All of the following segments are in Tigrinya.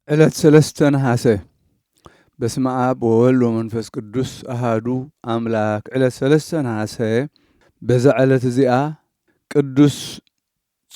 ዕለት ሰለስተ ነሐሴ በስመ አብ ወወልድ ወመንፈስ ቅዱስ አሃዱ አምላክ። ዕለት ሰለስተ ነሐሴ በዛ ዕለት እዚኣ ቅዱስ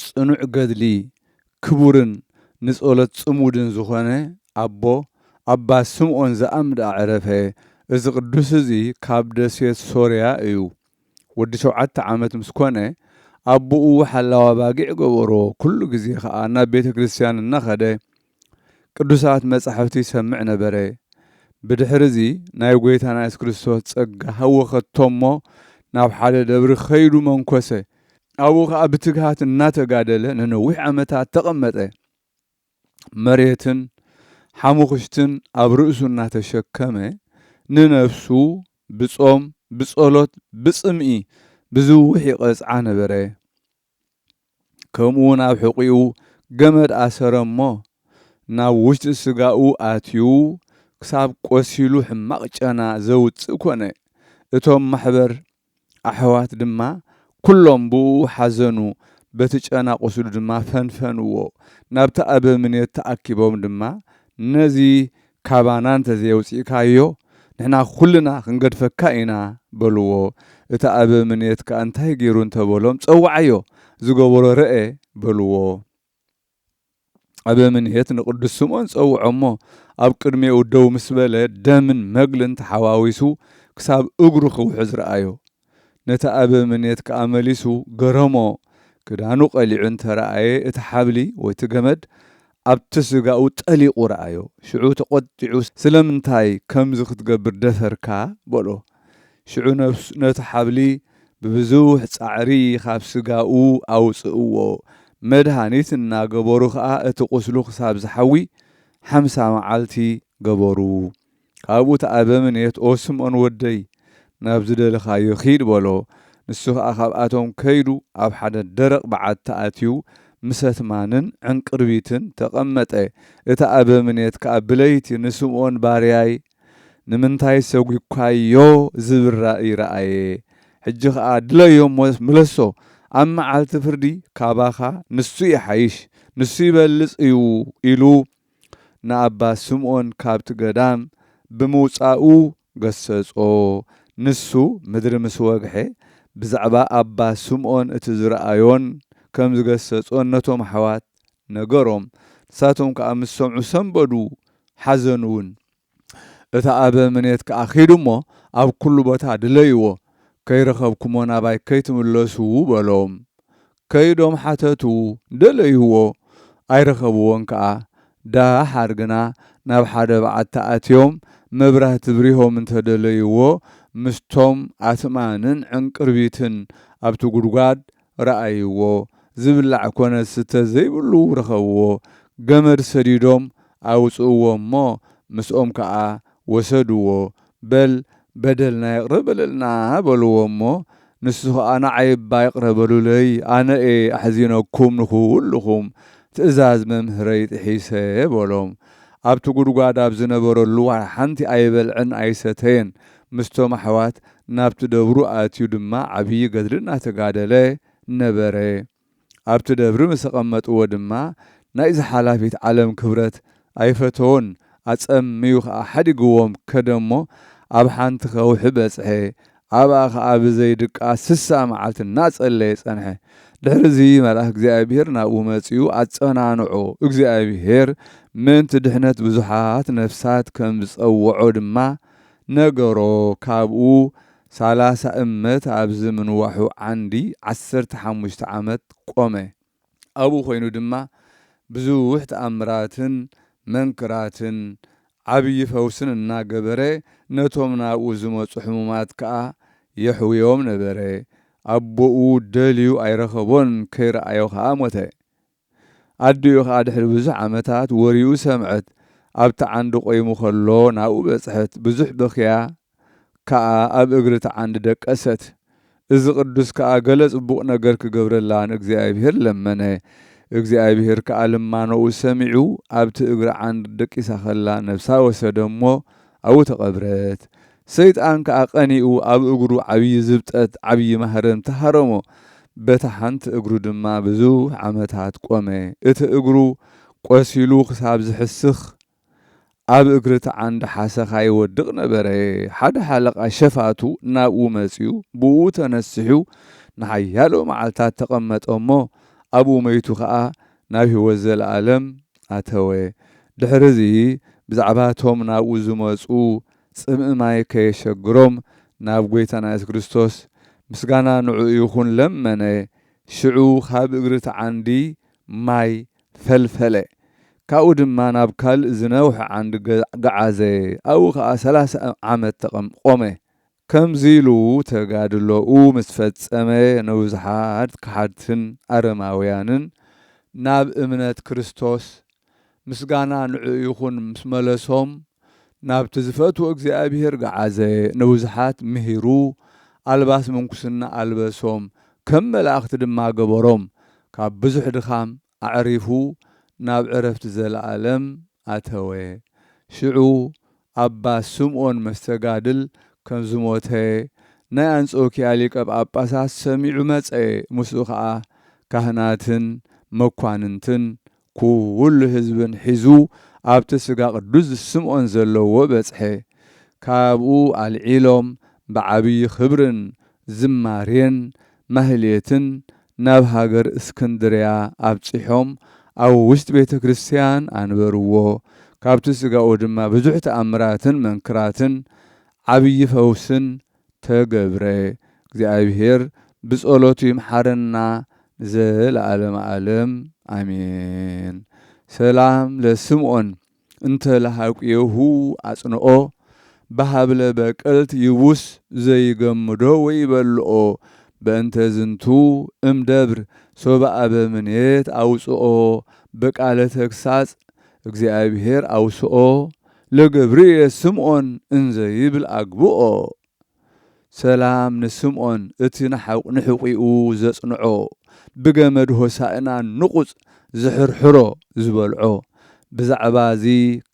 ጽኑዕ ገድሊ ክቡርን ንጸሎት ጽሙድን ዝኾነ ኣባ ስምዖን ዘአምድ ኣዕረፈ። እዚ ቅዱስ እዚ ካብ ደሴት ሶርያ እዩ። ወዲ 7 ዓመት ምስ ኮነ ኣቦኡ ሓላዋ ባጊዕ ገበሮ። ኩሉ ግዜ ከዓ ናብ ቤተ ክርስቲያን እናኸደ ቅዱሳት መጻሕፍቲ ይሰምዕ ነበረ። ብድሕሪ እዚ ናይ ጎይታና ኢየሱስ ክርስቶስ ጸጋ ሃወኸቶሞ ናብ ሓደ ደብሪ ኸይዱ መንኮሰ። ኣብኡ ከዓ ብትግሃት እናተጋደለ ንነዊሕ ዓመታት ተቐመጠ። መሬትን ሓሙኽሽትን ኣብ ርእሱ እናተሸከመ ንነፍሱ ብጾም ብጸሎት ብጽምኢ ብዙሕ ይቐጽዓ ነበረ። ከምኡውን ኣብ ሕቝኡ ገመድ ኣሰረ እሞ ናብ ውሽጢ ስጋኡ ኣትዩ ክሳብ ቆሲሉ ሕማቕ ጨና ዘውፅእ ኮነ። እቶም ማሕበር ኣሕዋት ድማ ኩሎም ብኡ ሓዘኑ። በቲ ጨና ቆስሉ ድማ ፈንፈንዎ። ናብቲ ኣበምኔት ተኣኪቦም ድማ ነዚ ካባና እንተዘየውፂእካዮ ንሕና ኩልና ክንገድፈካ ኢና በልዎ። እቲ ኣበምኔት ከዓ እንታይ ገይሩ እንተበሎም ጸዋዓዮ ዝገበሮ ርአ በልዎ። ኣበምኔት ንቅዱስ ስምዖን ጸውዖ እሞ ኣብ ቅድሚኡ ደው ምስ በለ ደምን መግልን ተሓዋዊሱ ክሳብ እግሩ ክውሕዝ ረአዮ። ነቲ ኣበምኔት ከዓ መሊሱ ገረሞ። ክዳኑ ቀሊዑ እንተረኣየ እቲ ሓብሊ ወይ እቲ ገመድ ኣብቲ ስጋኡ ጠሊቑ ረአዮ። ሽዑ ተቖጢዑ ስለምንታይ ከምዚ ክትገብር ደፈርካ በሎ። ሽዑ ነቲ ሓብሊ ብብዙሕ ጻዕሪ ካብ ስጋኡ ኣውፅእዎ። መድሃኒት እናገበሩ ከዓ እቲ ቁስሉ ክሳብ ዝሓዊ 50 መዓልቲ ገበሩ። ካብኡ እቲ ኣበምኔት ኦ ስምዖን ወደይ ናብ ዝደለኻዮ ኺድ በሎ። ንሱ ከዓ ካብኣቶም ከይዱ ኣብ ሓደ ደረቕ በዓት ተኣትዩ ምሰትማንን ዕንቅርቢትን ተቐመጠ። እቲ ኣበምኔት ከዓ ብለይቲ ንስምዖን ባርያይ ንምንታይ ሰጒኳዮ ዝብል ራእይ ረአየ። ሕጂ ከዓ ድለዮ ምለሶ ኣብ መዓልቲ ፍርዲ ካባኻ ንሱ ይሓይሽ ንሱ ይበልጽ እዩ ኢሉ ንኣባ ስምዖን ካብቲ ገዳም ብምውፃኡ ገሰጾ። ንሱ ምድሪ ምስ ወግሐ ብዛዕባ ኣባ ስምዖን እቲ ዝረአዮን ከም ዝገሰጾን ነቶም ኣሕዋት ነገሮም። ንሳቶም ከዓ ምስ ሰምዑ ሰንበዱ ሓዘኑውን። እቲ ኣበምኔት ከዓ ኺዱ እሞ ኣብ ኩሉ ቦታ ድለይዎ። ከይረኸብኩሞ ናባይ ከይትምለሱ በሎም። ከይዶም ሓተቱ ደለይዎ ኣይረኸብዎን። ከዓ ዳሓር ግና ናብ ሓደ በዓት ተኣትዮም መብራህቲ ብሪሆም እንተደለይዎ ምስቶም ኣትማንን ዕንቅርቢትን ኣብቲ ጉድጓድ ረአይዎ። ዝብላዕ ኮነ ስተ ዘይብሉ ረኸብዎ። ገመድ ሰዲዶም ኣውፅእዎ እሞ ምስኦም ከዓ ወሰድዎ። በደልና ይቕረበለልና በልዎ እሞ ንሱ ከዓ ንዓይ እባ ይቕረበሉለይ ኣነ ኣሕዚነኩም ንኹልኹም ትእዛዝ መምህረይ ጥሒሰ በሎም። ኣብቲ ጉድጓድ ኣብ ዝነበረሉ ሓንቲ ኣይበልዕን ኣይሰተየን። ምስቶም ኣሕዋት ናብቲ ደብሩ ኣትዩ ድማ ዓብዪ ገድሊ እናተጋደለ ነበረ። ኣብቲ ደብሪ ምስ ተቐመጥዎ ድማ ናይ ዝሓላፊት ዓለም ክብረት ኣይፈተዎን። ኣጸምዩ ከዓ ሓዲግዎም ከደሞ ኣብ ሓንቲ ኸውሒ በጽሐ። ኣብኣ ከዓ ብዘይድቃ 60 መዓልቲ እናጸለየ ጸንሐ። ድሕሪዚ መልኣክ እግዚኣብሔር ናብኡ መጺኡ ኣጸናንዖ። እግዚኣብሔር ምእንቲ ድሕነት ብዙሓት ነፍሳት ከም ዝጸውዖ ድማ ነገሮ። ካብኡ 30 እመት ኣብዚ ምንዋሑ ዓንዲ 15 ዓመት ቆመ። ኣብኡ ኮይኑ ድማ ብዙሕ ተኣምራትን መንክራትን ዓብዪ ፈውስን እናገበረ ነቶም ናብኡ ዝመፁ ሕሙማት ከዓ የሕውዮም ነበረ። ኣቦኡ ደልዩ ኣይረኸቦን። ከይረኣዮ ከዓ ሞተ። ኣዲኡ ከዓ ድሕሪ ብዙሕ ዓመታት ወሪኡ ሰምዐት። ኣብቲ ዓንዲ ቆይሙ ከሎ ናብኡ በጽሐት። ብዙሕ በኽያ ከዓ ኣብ እግሪ እቲ ዓንዲ ደቀሰት። እዚ ቅዱስ ከዓ ገለ ጽቡቕ ነገር ክገብረላ ንእግዚኣብሔር ለመነ። እግዚአብሔር ከዓ ልማኖኡ ሰሚዑ ኣብቲ እግሪ ዓንዲ ደቂሳ ኸላ ነፍሳ ወሰደ እሞ ኣብኡ ተቐብረት። ሰይጣን ከዓ ቀኒኡ ኣብ እግሩ ዓብዪ ዝብጠት ዓብዪ ማህረም ተሃረሞ። በታ ሓንቲ እግሩ ድማ ብዙሕ ዓመታት ቆመ። እቲ እግሩ ቆሲሉ ክሳብ ዝሕስኽ ኣብ እግሪ ዓንዲ ሓሰኻ ይወድቕ ነበረ ሓደ ሓለቓ ሸፋቱ ናብኡ መጺኡ ብኡ ተነስሑ ንሓያሎ መዓልታት ተቐመጠ እሞ ኣብኡ መይቱ ከዓ ናብ ህይወት ዘለኣለም ኣተወ ድሕሪ እዚ ብዛዕባ እቶም ናብኡ ዝመፁ ጽምኢ ማይ ከየሸግሮም ናብ ጎይታና ኢየሱስ ክርስቶስ ምስጋና ንዑ ይኹን ለመነ ሽዑ ካብ እግሪ ዓንዲ ማይ ፈልፈለ ካብኡ ድማ ናብ ካልእ ዝነውሐ ዓንዲ ገዓዘ ኣብኡ ከዓ 30 ዓመት ቆመ ከምዚ ኢሉ ተጋድሎኡ ምስ ፈጸመ ንብዙሓት ከሓድትን ኣረማውያንን ናብ እምነት ክርስቶስ ምስጋና ንዑ ይኹን ምስ መለሶም ናብቲ ዝፈትዎ እግዚኣብሔር ገዓዘ ንብዙሓት ምሂሩ ኣልባስ ምንኩስና ኣልበሶም ከም መላእኽቲ ድማ ገበሮም ካብ ብዙሕ ድኻም ኣዕሪፉ ናብ ዕረፍቲ ዘለኣለም ኣተወ ሽዑ ኣባ ስምዖን መስተጋድል ከም ዝሞተ ናይ አንጾኪያ ሊቀ ጳጳሳት ሰሚዑ መጸ ምስኡ ከዓ ካህናትን መኳንንትን ኩሉ ህዝብን ሒዙ ኣብቲ ስጋ ቅዱስ ስምዖን ዘለዎ በጽሐ ካብኡ ኣልዒሎም ብዓብይ ክብርን ዝማሬን ማህሌትን ናብ ሃገር እስክንድርያ ኣብጽሖም ኣብ ውሽጢ ቤተ ክርስቲያን አንበርዎ ካብቲ ስጋኡ ድማ ብዙሕ ተኣምራትን መንክራትን ዓብይ ፈውስን ተገብረ እግዚአብሔር ብጸሎቱ ይምሐረና ዘለዓለም ዓለም አሜን። ሰላም ለስምዖን እንተ ለሃቁየሁ አጽንኦ በሃብለ በቀልት ይውስ ዘይገምዶ ወይበልኦ በእንተ ዝንቱ እምደብር ሶብአ በምኔት አውጽኦ በቃለ ተግሳጽ እግዚአብሔር አውስኦ ለገብርየ ስምዖን እንዘ ይብል አግብኦ ሰላም ንስምዖን እቲ ንሕቂኡ ዘጽንዖ ብገመድ ሆሳእና ንቁጽ ዝሕርሕሮ ዝበልዖ ብዛዕባ እዚ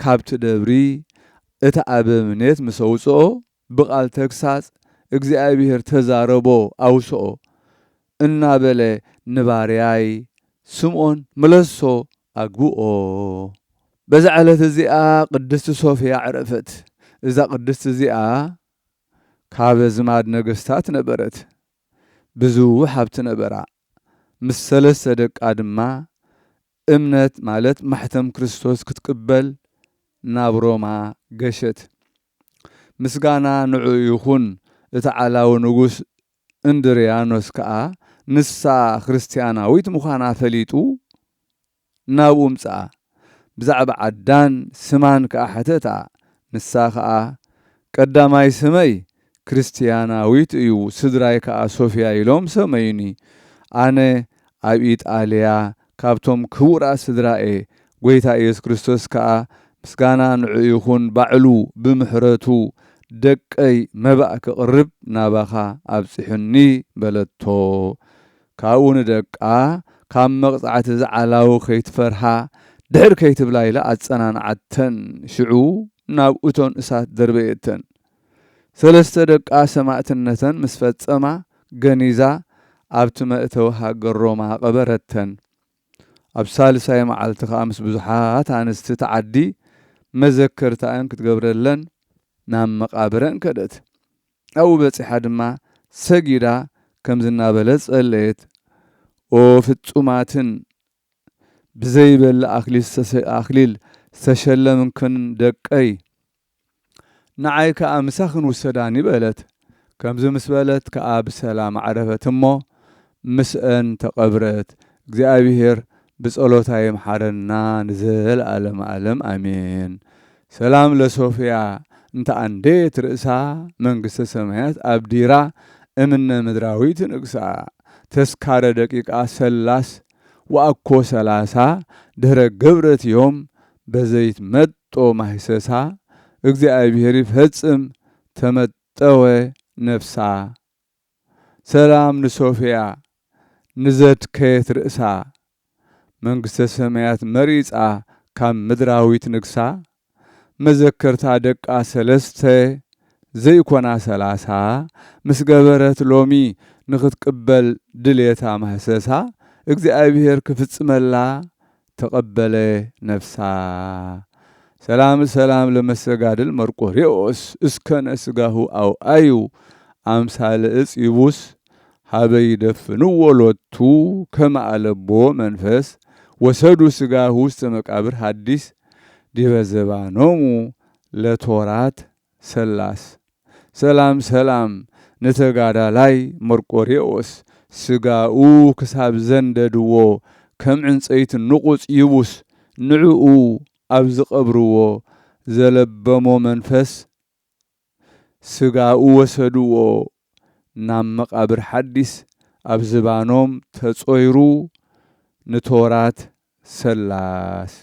ካብቲ ደብሪ እቲ ኣበምኔት ምስ ኣውጽኦ ብቓል ተግሳጽ እግዚአብሔር ተዛረቦ ኣውስኦ እናበለ ንባርያይ ስምዖን መለሶ ኣግብኦ በዛ ዕለት እዚኣ ቅድስቲ ሶፍያ ዕረፈት እዛ ቅድስቲ እዚኣ ካብ ዝማድ ነገስታት ነበረት ብዙሕ ሃብቲ ነበራ ምስ ሰለስተ ደቃ ድማ እምነት ማለት ማሕተም ክርስቶስ ክትቅበል ናብ ሮማ ገሸት ምስጋና ንዑ ይኹን እቲ ዓላዊ ንጉስ እንድርያኖስ ከዓ ንሳ ክርስቲያናዊት ምዃና ፈሊጡ ናብኡ ምጽኣ ብዛዕባ ዓዳን ስማን ከዓ ሓተታ ንሳ ከዓ ቀዳማይ ስመይ ክርስቲያናዊት እዩ ስድራይ ከዓ ሶፍያ ኢሎም ሰመይኒ ኣነ ኣብ ኢጣልያ ካብቶም ክቡራት ስድራኤ ጎይታ ኢየሱስ ክርስቶስ ከዓ ምስጋና ንዑ ይኹን ባዕሉ ብምሕረቱ ደቀይ መባእ ክቕርብ ናባኻ ኣብጽሕኒ በለቶ ካብኡ ንደቃ ካብ መቕጻዕቲ ዝዓላዊ ከይትፈርሃ ድሕር ከይትብላ ኢላ ኣጸናንዓተን ሽዑ ናብ እቶን እሳት ደርበየተን ሰለስተ ደቃ ሰማዕትነተን ምስ ፈጸማ ገኒዛ ኣብቲ መእተዊ ሃገር ሮማ ቀበረተን ኣብ ሳልሳይ መዓልቲ ከዓ ምስ ብዙሓት ኣንስቲ ተዓዲ መዘከርታን ክትገብረለን ናብ መቃብረን ከደት ኣብኡ በፂሓ ድማ ሰጊዳ ከም ዝናበለት ጸለየት ኦ ፍጹማትን ብዘይበለ ኣክሊል ዝተሸለምክን ደቀይ ንዓይ ከዓ ምሳኽን ውሰዳኒ በለት ከምዚ ምስ በለት ከዓ ብሰላም ዓረፈት እሞ ምስአን ተቐብረት እግዚአብሔር ብጸሎታ ይምሐረና ንዘለዓለም ዓለም አሜን። ሰላም ለሶፍያ እንተ አንዴት ርእሳ መንግሥተ ሰማያት አብዲራ እምነ ምድራዊት ንግሳ ተስካረ ደቂቃ ሰላስ ወአኮ 30 ድህረ ገብረት ዮም በዘይት መጦ ማሕሰሳ እግዚአብሔር ይፈጽም ተመጠወ ነፍሳ ሰላም ንሶፍያ ንዘድከየት ርእሳ መንግሥተ ሰማያት መሪጻ ካብ ምድራዊት ንግሳ መዘከርታ ደቃ 3 ዘይኮና 30 ምስ ገበረት ሎሚ ንኽትቅበል ድልየታ ማሕሰሳ እግዚአብሔር ክፍጽመላ ተቐበለ ነፍሳ ሰላም ለመሰጋድል መርቆሬዎስ እስከነ ስጋሁ አውአዩ አምሳለ ዕፅ ይቡስ ሀበይ ደፍንዎ ሎቱ ከመ አለቦ መንፈስ ወሰዱ ስጋሁ ውስተ መቃብር ሐዲስ ዲበ ዘባኖሙ ለቶራት ሰላስ። ሰላም ነተጋዳላይ መርቆሬዎስ ስጋኡ ክሳብ ዘንደድዎ ከም ዕንፀይቲ ንቑፅ ይቡስ ንዕኡ ኣብ ዝቐብርዎ ዘለበሞ መንፈስ ስጋኡ ወሰድዎ ናብ መቃብር ሓዲስ ኣብ ዝባኖም ተጾይሩ ንቶራት ሰላስ።